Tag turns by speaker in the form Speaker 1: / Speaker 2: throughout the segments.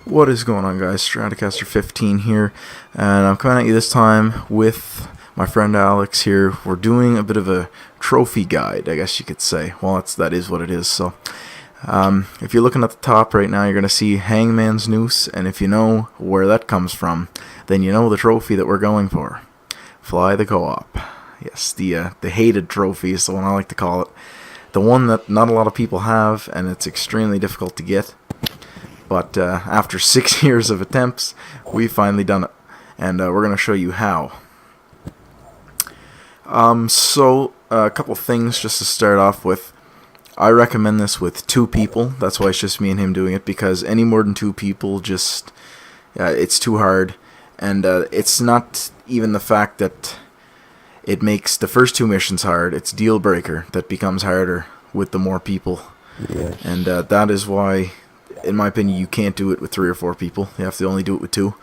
Speaker 1: What is going on, guys? Stratocaster 15 here, and I'm coming at you this time with my friend Alex here. We're doing a bit of a trophy guide, I guess you could say. Well, that is what it is. So if you're looking at the top right now, you're going to see Hangman's Noose, and if you know where that comes from, then you know the trophy that we're going for. Fly the Co-op. Yes, the hated trophy is the one I like to call it. The one that not a lot of people have, and it's extremely difficult to get. But after 6 years of attempts, we've finally done it. And we're going to show you how. So, a couple things just to start off with. I recommend this with 2 people. That's why it's just me and him doing it. Because any more than 2 people, just it's too hard. And it's not even the fact that it makes the first 2 missions hard. It's Deal Breaker that becomes harder with the more people.
Speaker 2: Yes.
Speaker 1: And that is why, in my opinion, you can't do it with 3 or 4 people. You have to only do it with 2.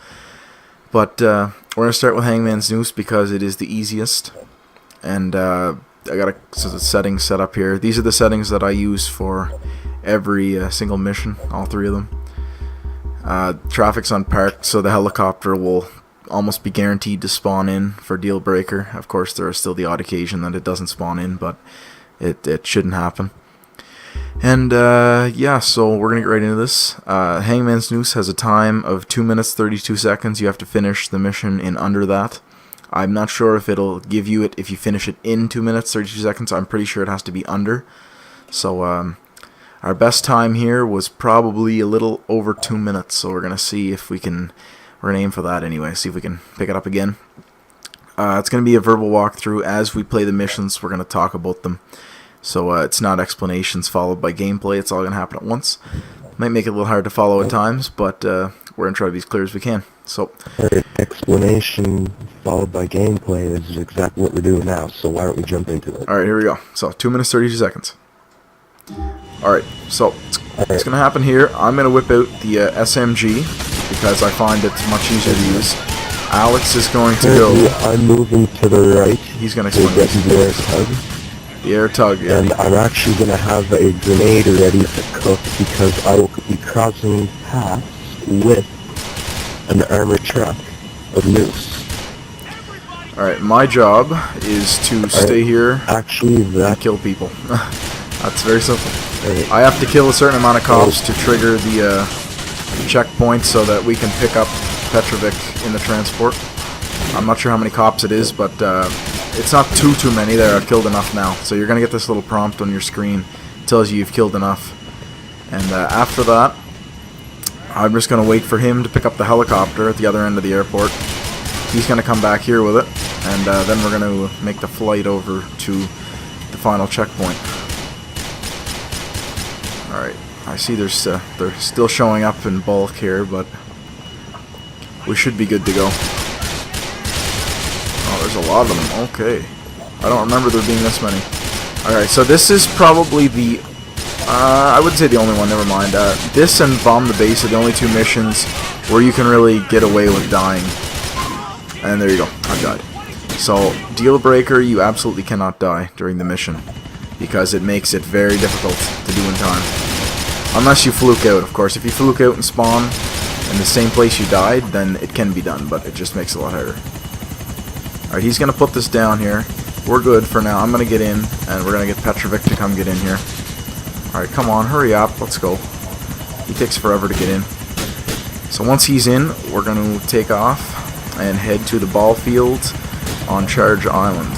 Speaker 1: But we're going to start with Hangman's Noose because it is the easiest. And I got a settings set up here. These are the settings that I use for every single mission, all 3 of them. Traffic's unparked, so the helicopter will almost be guaranteed to spawn in for Deal Breaker. Of course, there is still the odd occasion that it doesn't spawn in, but it shouldn't happen. And yeah, so we're going to get right into this. Hangman's Noose has a time of 2 minutes 32 seconds. You have to finish the mission in under that. I'm not sure if it'll give you it if you finish it in 2 minutes 32 seconds. I'm pretty sure it has to be under. So our best time here was probably a little over 2 minutes. So we're going to see if we can, we're going to aim for that anyway, see if we can pick it up again. It's going to be a verbal walkthrough. As we play the missions, we're going to talk about them. So it's not explanations followed by gameplay. It's all going to happen at once. Might make it a little hard to follow at times, but we're going to try to be as clear as we can. So,
Speaker 2: Explanation followed by gameplay is exactly what we're doing now, so why don't we jump into it?
Speaker 1: Alright, here we go. So, 2 minutes 32 seconds. Alright, so it's going to happen here. I'm going to whip out the SMG because I find it's much easier to use. Alex is going to go.
Speaker 2: I'm moving to the right.
Speaker 1: He's going to
Speaker 2: get
Speaker 1: explain
Speaker 2: the air tug.
Speaker 1: The air tug, yeah.
Speaker 2: And I'm actually going to have a grenade ready to cook because I will be crossing paths with an armored truck of Noose.
Speaker 1: Alright, my job is to stay here
Speaker 2: Actually,
Speaker 1: and kill people. That's very simple. I have to kill a certain amount of cops to trigger the checkpoint so that we can pick up Petrovic in the transport. I'm not sure how many cops it is, but it's not too many there. I've killed enough now. So you're going to get this little prompt on your screen. It tells you you've killed enough. And after that, I'm just going to wait for him to pick up the helicopter at the other end of the airport. He's going to come back here with it. And then we're going to make the flight over to the final checkpoint. Alright, I see they're still showing up in bulk here, but we should be good to go. Oh, there's a lot of them. Okay. I don't remember there being this many. Alright, so this is probably the... I wouldn't say the only one, never mind. This and Bomb the Base are the only 2 missions where you can really get away with dying. And there you go. I died. So, Deal Breaker, you absolutely cannot die during the mission. Because it makes it very difficult to do in time. Unless you fluke out, of course. If you fluke out and spawn in the same place you died, then it can be done, but it just makes it a lot harder. Alright, he's going to put this down here. We're good for now. I'm going to get in, and we're going to get Petrovic to come get in here. Alright, come on, hurry up, let's go. He takes forever to get in. So once he's in, we're going to take off and head to the ball field on Charge Island.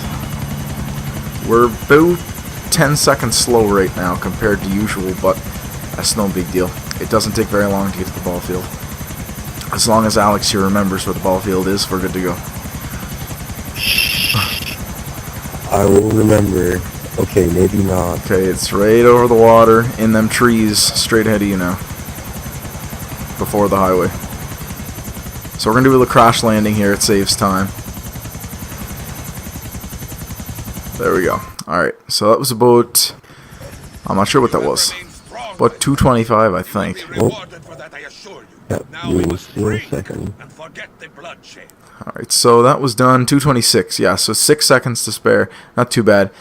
Speaker 1: We're about 10 seconds slow right now compared to usual, but that's no big deal. It doesn't take very long to get to the ball field. As long as Alex here remembers where the ball field is, we're good to go.
Speaker 2: I will remember. Okay, maybe not.
Speaker 1: Okay, it's right over the water, in them trees, straight ahead of you now. Before the highway. So we're going to do a little crash landing here, it saves time. There we go. Alright, so that was about... I'm not sure what that was. About 225, I think.
Speaker 2: Oh. Yep, we will see in a second.
Speaker 1: Alright, so that was done 226. Yeah, so 6 seconds to spare. Not too bad.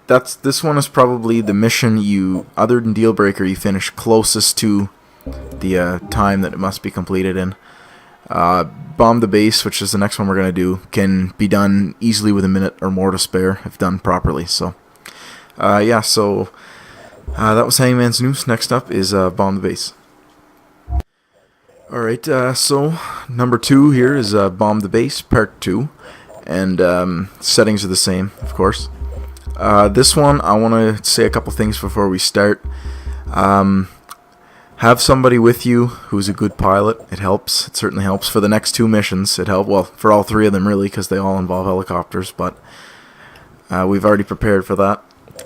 Speaker 1: This one is probably the mission you, other than Deal Breaker, you finish closest to the time that it must be completed in. Bomb the base, which is the next one we're going to do, can be done easily with a minute or more to spare if done properly. So, yeah, so that was Hangman's Noose. Next up is Bomb the Base. Alright, so number 2 here is Bomb the Base, part 2. And settings are the same, of course. This one, I want to say a couple things before we start. Have somebody with you who's a good pilot. It helps. It certainly helps. For the next 2 missions, it helped. Well, for all 3 of them, really, because they all involve helicopters. But we've already prepared for that.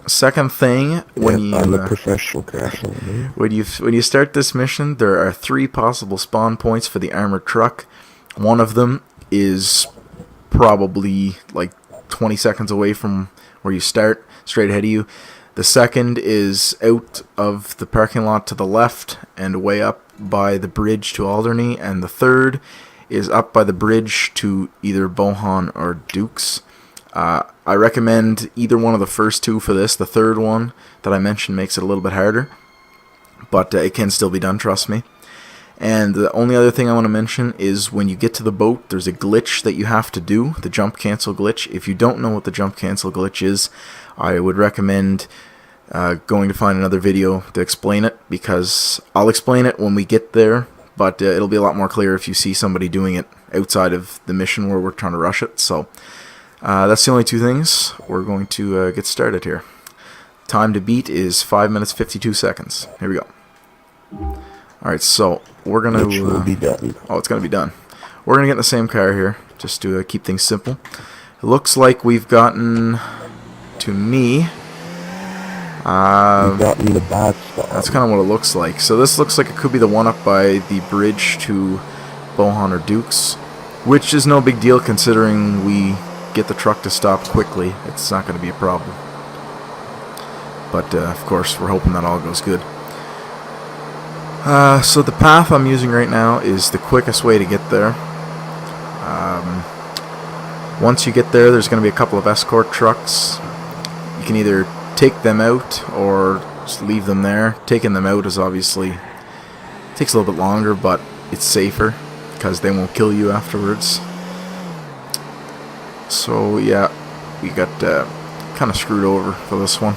Speaker 1: Second thing, when
Speaker 2: I'm a professional crasher.
Speaker 1: when you start this mission, there are 3 possible spawn points for the armored truck. One of them is probably like 20 seconds away from where you start, straight ahead of you. The second is out of the parking lot to the left and way up by the bridge to Alderney. And the third is up by the bridge to either Bohan or Dukes. I recommend either one of the first 2 for this. The third one that I mentioned makes it a little bit harder, but it can still be done, trust me. And the only other thing I want to mention is when you get to the boat, there's a glitch that you have to do, the jump cancel glitch. If you don't know what the jump cancel glitch is, I would recommend going to find another video to explain it, because I'll explain it when we get there, but it'll be a lot more clear if you see somebody doing it outside of the mission where we're trying to rush it. So that's the only 2 things. We're going to get started here. Time to beat is 5 minutes 52 seconds. Here we go. Alright, so we're going to...
Speaker 2: Which will be done.
Speaker 1: Oh, it's going to be done. We're going to get in the same car here, just to keep things simple. It looks like we've gotten to me.
Speaker 2: We've gotten the bad spot.
Speaker 1: That's kind of what it looks like. So this looks like it could be the one up by the bridge to Bohan or Dukes, which is no big deal considering we get the truck to stop quickly. It's not going to be a problem. But, of course, we're hoping that all goes good. So the path I'm using right now is the quickest way to get there. Once you get there, there's going to be a couple of escort trucks. You can either take them out or just leave them there. Taking them out is obviously takes a little bit longer, but it's safer because they won't kill you afterwards. So yeah, we got kind of screwed over for this one.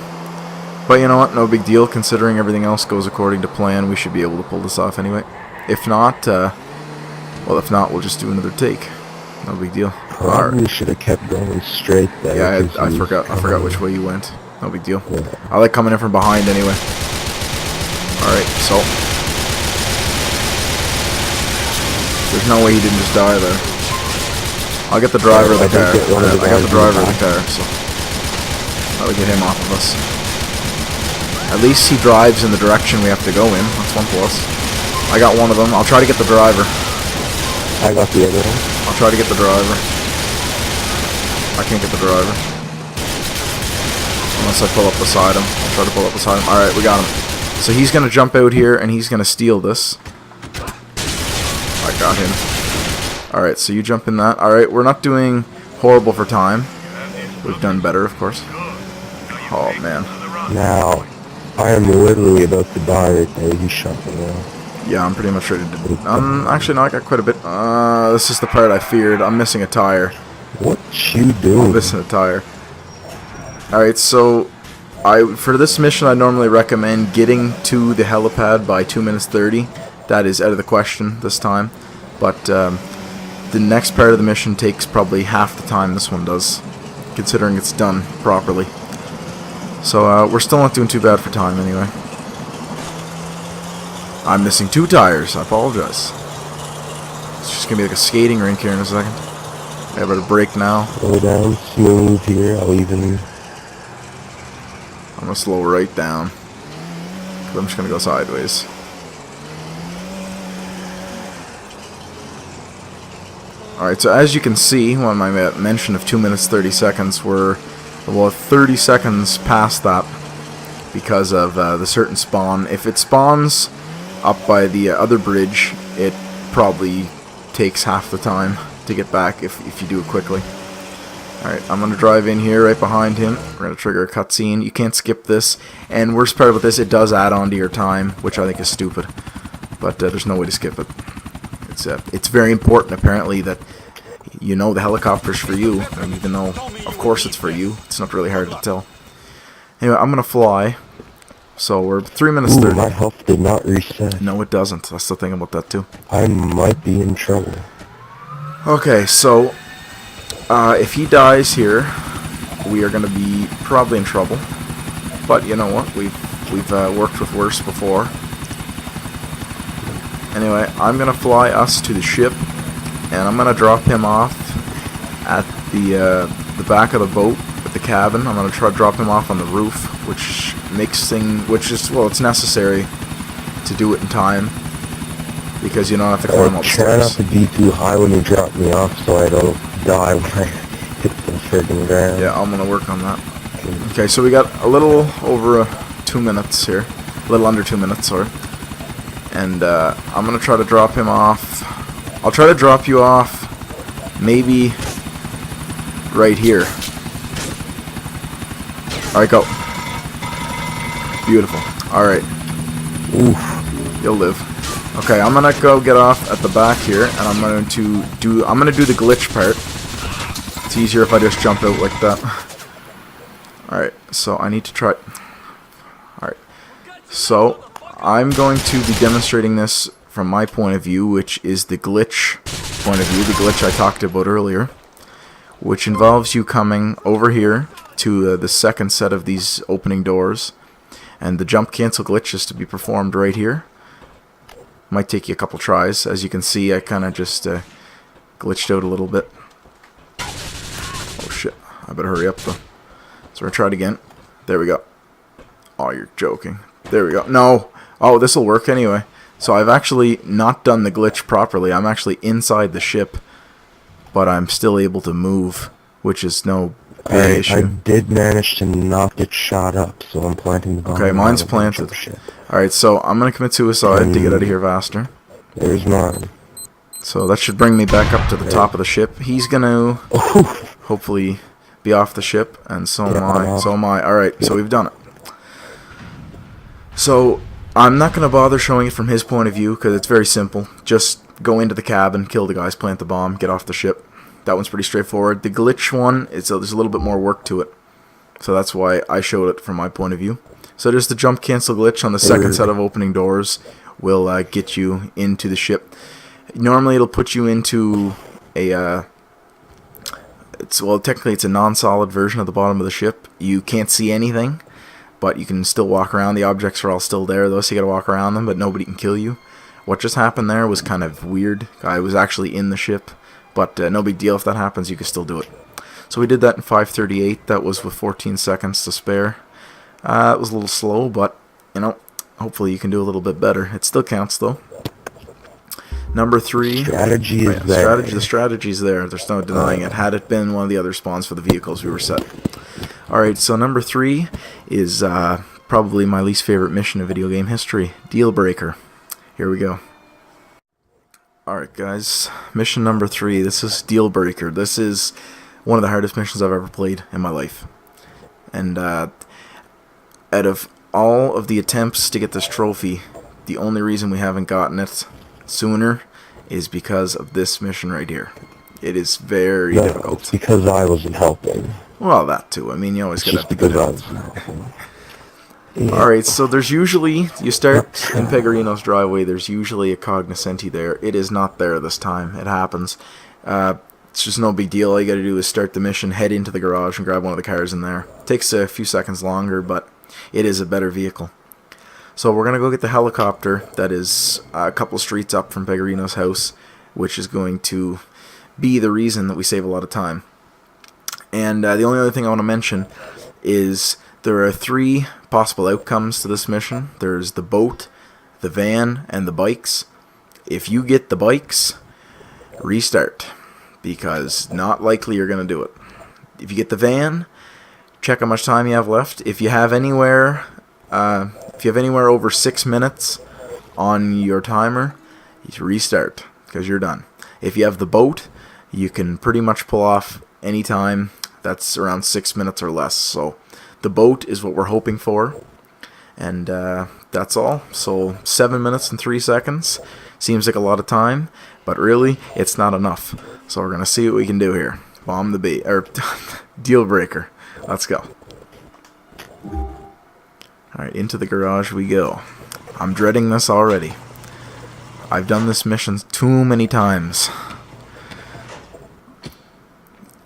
Speaker 1: But you know what, no big deal, considering everything else goes according to plan. We should be able to pull this off anyway. If not, we'll just do another take. No big deal.
Speaker 2: Probably should have kept going straight there.
Speaker 1: Yeah, I forgot which way you went. No big deal.
Speaker 2: Yeah.
Speaker 1: I like coming in from behind anyway. Alright, so there's no way he didn't just die there. I'll get the driver of the car. I got the driver of the car, so that'll get him off of us. At least he drives in the direction we have to go in. That's 1 plus. I got one of them. I'll try to get the driver.
Speaker 2: I got the other one.
Speaker 1: I'll try to get the driver. I can't get the driver. Unless I pull up beside him. I'll try to pull up beside him. Alright, we got him. So he's going to jump out here and he's going to steal this. I got him. Alright, so you jump in that. Alright, we're not doing horrible for time. We've done better, of course. Oh, man.
Speaker 2: Now, I am literally about to die right there. He shot me now.
Speaker 1: Yeah, I'm pretty much ready to... actually, no, I got quite a bit. This is the part I feared. I'm missing a tire.
Speaker 2: What you doing?
Speaker 1: I'm missing a tire. Alright, so... for this mission, I normally recommend getting to the helipad by 2 minutes 30. That is out of the question this time. But, the next part of the mission takes probably half the time this one does, considering it's done properly. So, we're still not doing too bad for time, anyway. I'm missing 2 tires. I apologize. It's just gonna be like a skating rink here in a second. I better brake now.
Speaker 2: Slow down, smooth here. I'm
Speaker 1: gonna slow right down. I'm just gonna go sideways. Alright, so as you can see, when my mention of 2 minutes 30 seconds, we're about 30 seconds past that because of the certain spawn. If it spawns up by the other bridge, it probably takes half the time to get back if you do it quickly. Alright, I'm going to drive in here right behind him. We're going to trigger a cutscene. You can't skip this. And worst part about this, it does add on to your time, which I think is stupid. but there's no way to skip it. It's very important, apparently, that you know the helicopter's for you, and even though, of course, it's for you, it's not really hard to tell. Anyway, I'm gonna fly. So we're 3 minutes 30.
Speaker 2: My health did not reset.
Speaker 1: No, it doesn't. I still think about that too.
Speaker 2: I might be in trouble.
Speaker 1: Okay, so if he dies here, we are going to be probably in trouble. But you know what? We've worked with worse before. Anyway, I'm going to fly us to the ship, and I'm going to drop him off at the back of the boat with the cabin. I'm going to try to drop him off on the roof, which it's necessary to do it in time, because you don't have to climb up
Speaker 2: Try not
Speaker 1: stairs.
Speaker 2: to be too high when you drop me off so I don't die when I hit the friggin' ground.
Speaker 1: Yeah, I'm gonna work on that. Okay, so we got a little over 2 minutes here, a little under 2 minutes, sorry. And I'm gonna try to drop him off. I'll try to drop you off, maybe right here. All right, go. Beautiful. All right.
Speaker 2: Oof.
Speaker 1: You'll live. Okay, I'm gonna go get off at the back here, and I'm gonna do the glitch part. It's easier if I just jump out like that. All right. So I need to try. All right. So I'm going to be demonstrating this from my point of view, which is the glitch point of view, the glitch I talked about earlier, which involves you coming over here to the second set of these opening doors. And the jump cancel glitch is to be performed right here. Might take you a couple tries. As you can see, I kind of just glitched out a little bit. Oh shit, I better hurry up though. So we're gonna try it again. There we go. Oh, you're joking. There we go. No! Oh, this will work anyway. So I've actually not done the glitch properly. I'm actually inside the ship, but I'm still able to move, which is no big issue.
Speaker 2: I did manage to not get shot up, so I'm planting the bomb.
Speaker 1: Okay, mine's planted. Alright, so I'm going to commit suicide to get out of here faster.
Speaker 2: There's mine.
Speaker 1: So that should bring me back up to the top of the ship. He's going to hopefully be off the ship, and so am I. So am I. Alright, so we've done it. So I'm not going to bother showing it from his point of view, because it's very simple. Just go into the cabin, kill the guys, plant the bomb, get off the ship. That one's pretty straightforward. The glitch one, there's a little bit more work to it. So that's why I showed it from my point of view. So just the jump cancel glitch on the second set of opening doors will get you into the ship. Normally it'll put you into a... technically it's a non-solid version of the bottom of the ship. You can't see anything, but you can still walk around. The objects are all still there though, so you gotta walk around them, but nobody can kill you. What just happened there was kind of weird. I was actually in the ship. But no big deal if that happens, you can still do it. So we did that in 5:38. That was with 14 seconds to spare. It was a little slow, but, you know, hopefully you can do a little bit better. It still counts, though. Number 3.
Speaker 2: Strategy is there.
Speaker 1: The strategy's there. There's no denying it. Had it been one of the other spawns for the vehicles, we were set. Alright, so number 3 is probably my least favorite mission in video game history. Deal Breaker. Here we go. Alright guys, mission number 3, this is Deal Breaker. This is one of the hardest missions I've ever played in my life. And out of all of the attempts to get this trophy, the only reason we haven't gotten it sooner is because of this mission right here. It is very difficult.
Speaker 2: It's because I wasn't helping.
Speaker 1: Well, that too. I mean, you always gotta have the good help.
Speaker 2: Yeah.
Speaker 1: Alright, so there's usually, you start in Pegorino's driveway, there's usually a Cognoscenti there. It is not there this time. It happens. It's just no big deal. All you gotta do is start the mission, head into the garage, and grab one of the cars in there. Takes a few seconds longer, but it is a better vehicle. So we're gonna go get the helicopter that is a couple streets up from Pegorino's house, which is going to be the reason that we save a lot of time. And the only other thing I want to mention is there are 3 possible outcomes to this mission. There's the boat, the van, and the bikes. If you get the bikes, restart, because not likely you're going to do it. If you get the van, check how much time you have left. If you have anywhere over 6 minutes on your timer, you restart, because you're done. If you have the boat, you can pretty much pull off any time that's around 6 minutes or less. So the boat is what we're hoping for, and that's all. So 7 minutes and 3 seconds. Seems like a lot of time, but really, it's not enough. So we're going to see what we can do here. Bomb the bait, or deal breaker. Let's go. Alright, into the garage we go. I'm dreading this already. I've done this mission too many times.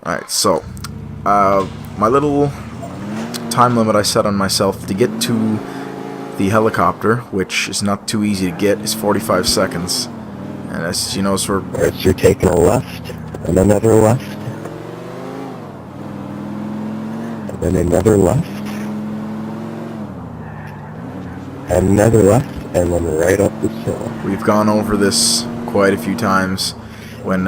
Speaker 1: Alright, so, my little time limit I set on myself to get to the helicopter, which is not too easy to get, is 45 seconds. And as you know, so
Speaker 2: Alright, so you're taking a left, and another left, and then another left, and another left, and then right up this hill.
Speaker 1: we've gone over this quite a few times when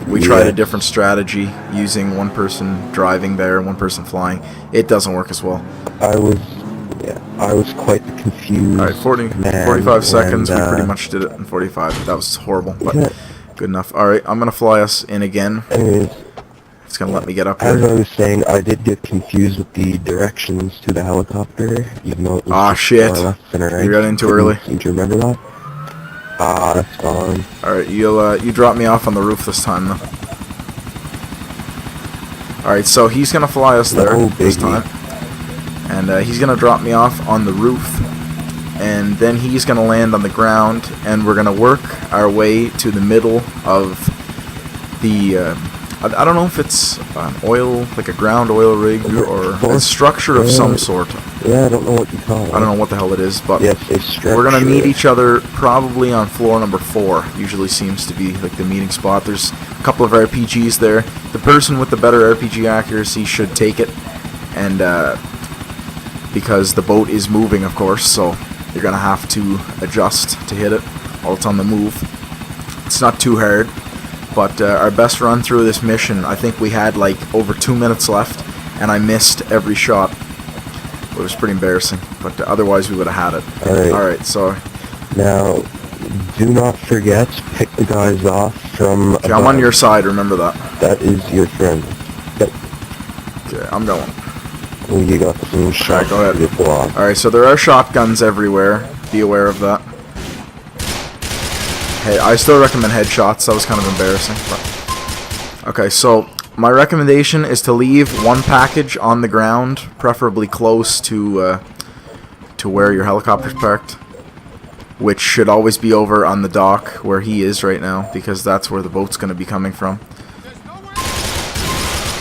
Speaker 1: we tried a different strategy using one person driving there and one person flying. It doesn't work as well.
Speaker 2: I was quite confused.
Speaker 1: Alright, 45 seconds, we pretty much did it in 45. That was horrible, but
Speaker 2: yeah.
Speaker 1: good enough. Alright, I'm going to fly us in again.
Speaker 2: Anyways,
Speaker 1: It's going to let me get up
Speaker 2: as
Speaker 1: here.
Speaker 2: I was saying, I did get confused with the directions to the helicopter, even though it was
Speaker 1: Ah,
Speaker 2: just
Speaker 1: shit.
Speaker 2: far left and right.
Speaker 1: You got in too early.
Speaker 2: Do you remember that? Ah, that's fine.
Speaker 1: Alright, you drop me off on the roof this time, though. Alright, so he's going to fly us there
Speaker 2: No
Speaker 1: this
Speaker 2: biggie.
Speaker 1: time. And he's going to drop me off on the roof. And then he's going to land on the ground. And we're going to work our way to the middle of the... I don't know if it's an oil, like a ground oil rig, or a structure of some sort.
Speaker 2: Yeah, I don't know what you call it.
Speaker 1: I don't know what the hell it is, but
Speaker 2: Yes, a structure.
Speaker 1: we're going to meet each other probably on floor number 4. Usually seems to be like the meeting spot. There's a couple of RPGs there. The person with the better RPG accuracy should take it. And because the boat is moving, of course, so you're going to have to adjust to hit it while it's on the move. It's not too hard. But our best run through this mission, I think we had like over 2 minutes left, and I missed every shot. It was pretty embarrassing, but otherwise we would have had it. Alright, so...
Speaker 2: Now, do not forget, pick the guys off from
Speaker 1: Okay, I'm on your side, remember that.
Speaker 2: That is your friend. Yep.
Speaker 1: Okay, I'm going.
Speaker 2: Oh, you got some shots
Speaker 1: go ahead.
Speaker 2: to the block.
Speaker 1: Alright, so there are shotguns everywhere. Be aware of that. Hey, I still recommend headshots. That was kind of embarrassing. But. Okay, so my recommendation is to leave one package on the ground, preferably close to where your helicopter's parked, which should always be over on the dock where he is right now, because that's where the boat's going to be coming from.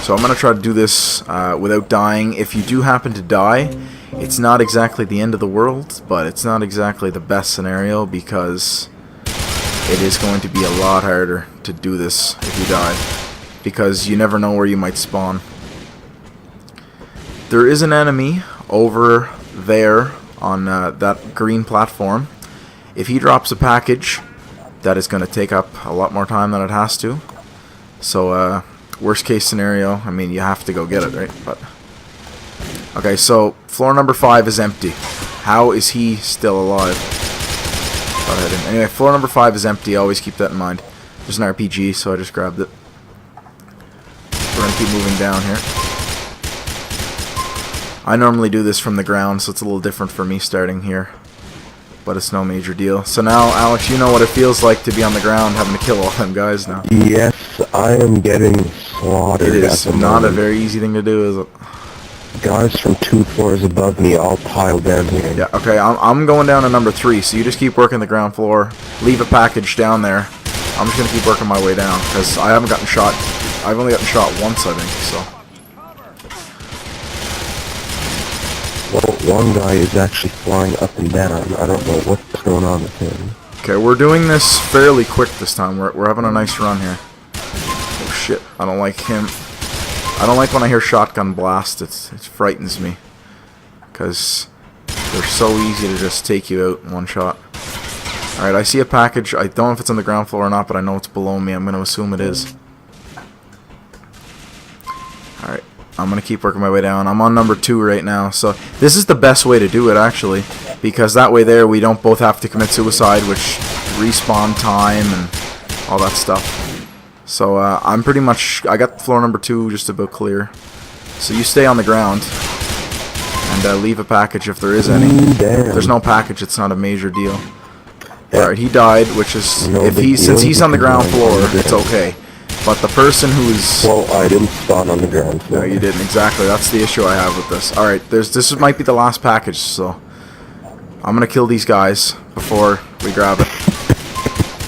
Speaker 1: So I'm going to try to do this without dying. If you do happen to die, it's not exactly the end of the world, but it's not exactly the best scenario, because it is going to be a lot harder to do this if you die, because you never know where you might spawn. There is an enemy over there on that green platform. If he drops a package, that is going to take up a lot more time than it has to. So, worst case scenario, I mean, you have to go get it, right? But okay, so floor number 5 is empty. How is he still alive? Anyway, floor number 5 is empty. Always keep that in mind. There's an RPG, so I just grabbed it. We're going to keep moving down here. I normally do this from the ground, so it's a little different for me starting here. But it's no major deal. So now, Alex, you know what it feels like to be on the ground having to kill all them guys now.
Speaker 2: Yes, I am getting slaughtered.
Speaker 1: It is
Speaker 2: at the
Speaker 1: not a
Speaker 2: moment.
Speaker 1: very easy thing to do, is it?
Speaker 2: Guys from 2 floors above me all piled down here.
Speaker 1: Yeah, okay, I'm going down to number 3, so you just keep working the ground floor. Leave a package down there. I'm just going to keep working my way down, because I haven't gotten shot. I've only gotten shot once, I think, so.
Speaker 2: Well, one guy is actually flying up and down. I don't know what's going on with him.
Speaker 1: Okay, we're doing this fairly quick this time. We're having a nice run here. Oh shit, I don't like him. I don't like when I hear shotgun blast. It frightens me, because they're so easy to just take you out in one shot. Alright, I see a package. I don't know if it's on the ground floor or not, but I know it's below me. I'm going to assume it is. Alright, I'm going to keep working my way down. I'm on number 2 right now, so this is the best way to do it, actually, because that way there we don't both have to commit suicide, which respawn time and all that stuff. So I'm pretty much, I got floor number 2 just about clear. So you stay on the ground, and leave a package if there is any. If there's no package, it's not a major deal. Alright, he died, which is, since he's on the ground floor, it's okay. But the person who's...
Speaker 2: Well, I didn't spawn on the ground floor.
Speaker 1: No, you didn't, exactly. That's the issue I have with this. Alright, this might be the last package, so... I'm gonna kill these guys before we grab it.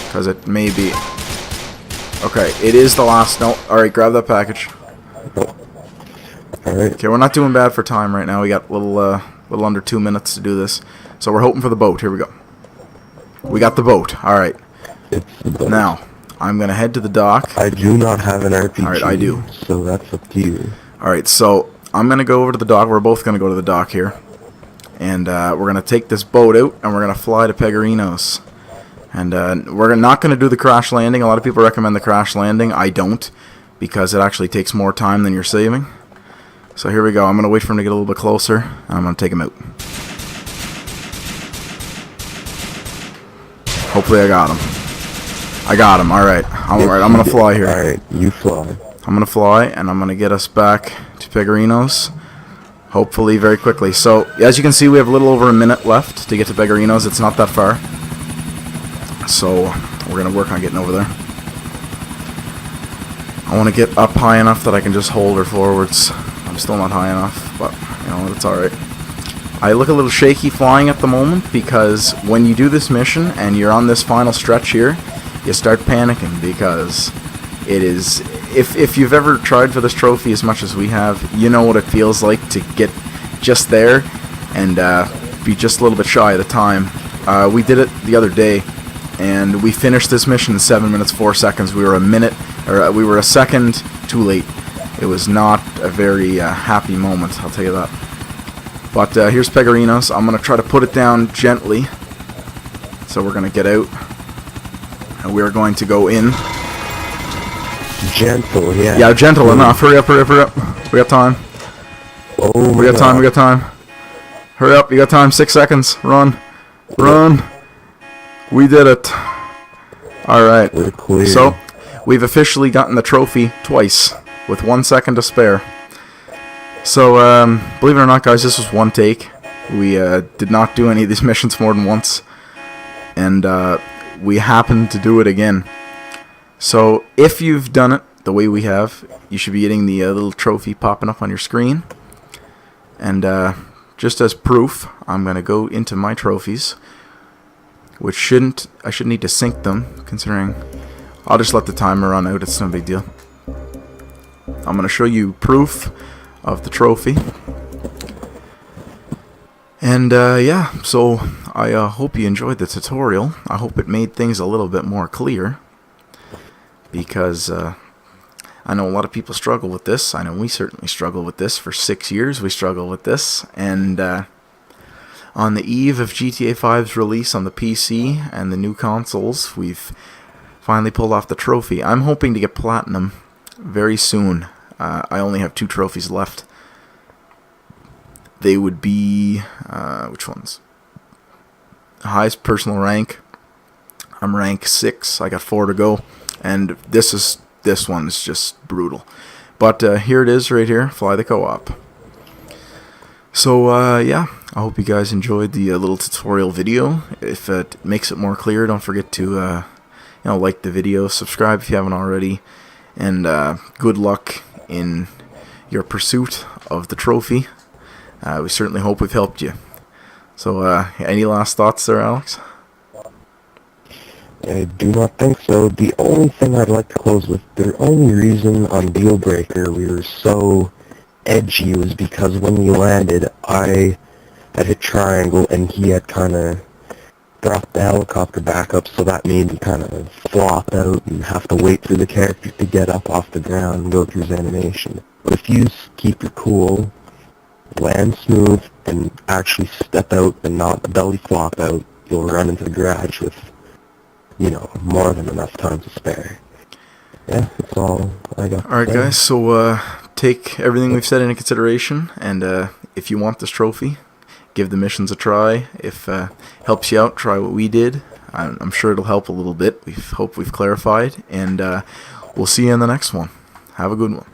Speaker 1: Because it may be... Okay, it is the last... No, alright, grab that package.
Speaker 2: Alright.
Speaker 1: Okay, we're not doing bad for time right now. We got a little under 2 minutes to do this. So we're hoping for the boat. Here we go. We got the boat. Alright. Now, I'm going to head to the dock.
Speaker 2: I do not have an RPG.
Speaker 1: Alright, I do.
Speaker 2: So that's up to you.
Speaker 1: Alright, so I'm going to go over to the dock. We're both going to go to the dock here. And we're going to take this boat out, and we're going to fly to Pegarinos. And we're not going to do the crash landing. A lot of people recommend the crash landing. I don't, because it actually takes more time than you're saving. So here we go. I'm going to wait for him to get a little bit closer, and I'm going to take him out. Hopefully I got him. I got him. Alright. I'm going to fly here.
Speaker 2: Alright, you fly.
Speaker 1: I'm going to fly, and I'm going to get us back to Pegarinos. Hopefully very quickly. So, as you can see, we have a little over a minute left to get to Pegarinos. It's not that far. So, we're going to work on getting over there. I want to get up high enough that I can just hold her forwards. I'm still not high enough, but, you know, it's alright. I look a little shaky flying at the moment because when you do this mission and you're on this final stretch here, you start panicking because it is... If you've ever tried for this trophy as much as we have, you know what it feels like to get just there and be just a little bit shy of the time. We did it the other day, and we finished this mission in 7 minutes 4 seconds. We were a second too late. It was not a very happy moment, I'll tell you that. But here's Pegarinos. I'm going to try to put it down gently. So we're going to get out, and we're going to go in.
Speaker 2: Gentle, yeah.
Speaker 1: Yeah, gentle enough. Hurry up, hurry up, hurry up. We got time.
Speaker 2: Oh my
Speaker 1: We got time,
Speaker 2: God.
Speaker 1: we got time. Hurry up, you got time. 6 seconds. Run. Run. We did it. Alright.
Speaker 2: We're clear.
Speaker 1: So, we've officially gotten the trophy twice, with 1 second to spare. So, believe it or not, guys, this was one take. We did not do any of these missions more than once. And we happened to do it again. So, if you've done it the way we have, you should be getting the little trophy popping up on your screen. And just as proof, I'm going to go into my trophies, which I shouldn't need to sync them, considering I'll just let the timer run out, it's no big deal. I'm going to show you proof of the trophy. And yeah, so I hope you enjoyed the tutorial. I hope it made things a little bit more clear. Because I know a lot of people struggle with this. I know we certainly struggle with this. For 6 years we struggle with this. And on the eve of GTA 5's release on the PC and the new consoles, we've finally pulled off the trophy. I'm hoping to get Platinum very soon. I only have 2 trophies left. They would be... which ones? Highest personal rank. I'm rank 6. I got 4 to go. And this one's just brutal. But here it is right here. Fly the co-op. So yeah, I hope you guys enjoyed the little tutorial video. If it makes it more clear, don't forget to like the video, subscribe if you haven't already, and good luck in your pursuit of the trophy. We certainly hope we've helped you. So any last thoughts there, Alex?
Speaker 2: I do not think so. The only thing I'd like to close with, the only reason on Deal Breaker we were so edgy was because when we landed, I had hit triangle and he had kind of dropped the helicopter back up, so that made me kind of flop out and have to wait for the character to get up off the ground and go through his animation. But if you keep your cool, land smooth, and actually step out and not belly flop out, you'll run into the garage with more than enough time to spare. Yeah, that's all I got.
Speaker 1: Alright guys, so take everything we've said into consideration, and if you want this trophy, give the missions a try. If helps you out, try what we did. I'm sure it'll help a little bit. We hope we've clarified, and we'll see you in the next one. Have a good one.